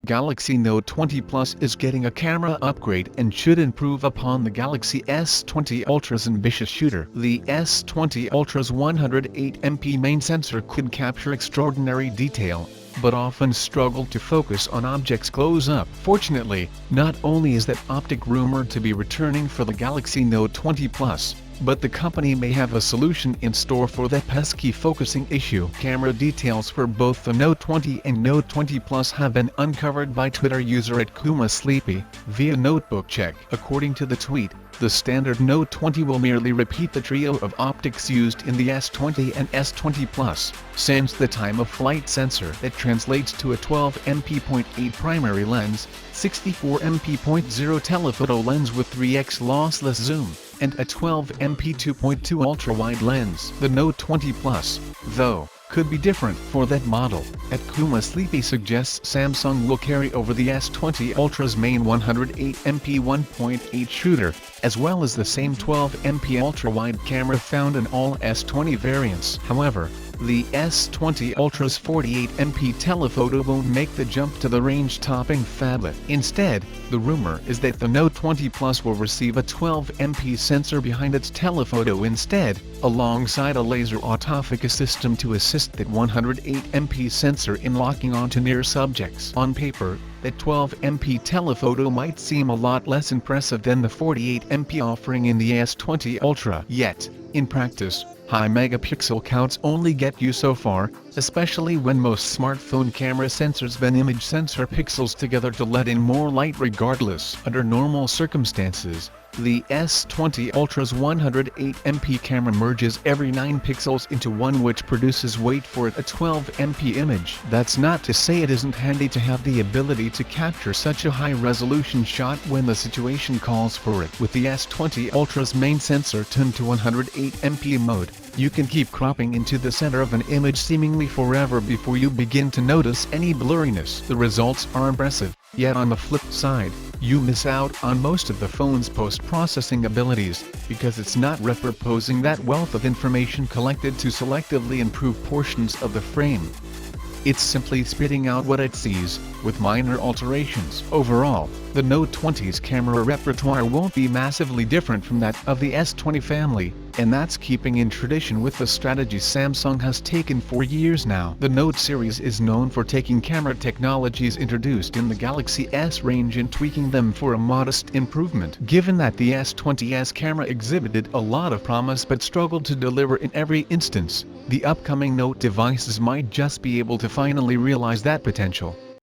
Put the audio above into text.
Galaxy Note 20 Plus is getting a camera upgrade and should improve upon the Galaxy S20 Ultra's ambitious shooter. The S20 Ultra's 108MP main sensor could capture extraordinary detail, but often struggled to focus on objects close up. Fortunately, not only is that optic rumored to be returning for the Galaxy Note 20 Plus, but the company may have a solution in store for that pesky focusing issue. Camera details for both the Note 20 and Note 20 Plus have been uncovered by Twitter user @KumaSleepy via Notebook Check. According to the tweet, the standard Note 20 will merely repeat the trio of optics used in the S20 and S20 Plus, sans the time-of-flight sensor that translates to a 12MP.8 primary lens, 64MP.0 telephoto lens with 3x lossless zoom, and a 12MP 2.2 ultra-wide lens. The Note 20 Plus, though, could be different for that model. @KumaSleepy suggests Samsung will carry over the S20 Ultra's main 108MP 1.8 shooter, as well as the same 12MP ultra-wide camera found in all S20 variants. However, the S20 Ultra's 48MP telephoto won't make the jump to the range-topping phablet. Instead, the rumor is that the Note 20 Plus will receive a 12MP sensor behind its telephoto instead, alongside a laser autofocus system to assist that 108MP sensor in locking onto near subjects. On paper, that 12MP telephoto might seem a lot less impressive than the 48MP offering in the S20 Ultra. Yet, in practice, high megapixel counts only get you so far, especially when most smartphone camera sensors bend image sensor pixels together to let in more light regardless. Under normal circumstances, the S20 Ultra's 108MP camera merges every 9 pixels into one, which produces, wait for it, a 12MP image. That's not to say it isn't handy to have the ability to capture such a high-resolution shot when the situation calls for it. With the S20 Ultra's main sensor tuned to 108MP mode, you can keep cropping into the center of an image seemingly forever before you begin to notice any blurriness. The results are impressive, yet on the flip side, you miss out on most of the phone's post-processing abilities, because it's not repurposing that wealth of information collected to selectively improve portions of the frame. It's simply spitting out what it sees, with minor alterations. Overall, the Note 20's camera repertoire won't be massively different from that of the S20 family, and that's keeping in tradition with the strategy Samsung has taken for years now. The Note series is known for taking camera technologies introduced in the Galaxy S range and tweaking them for a modest improvement. Given that the S20's camera exhibited a lot of promise but struggled to deliver in every instance, the upcoming Note devices might just be able to finally realize that potential.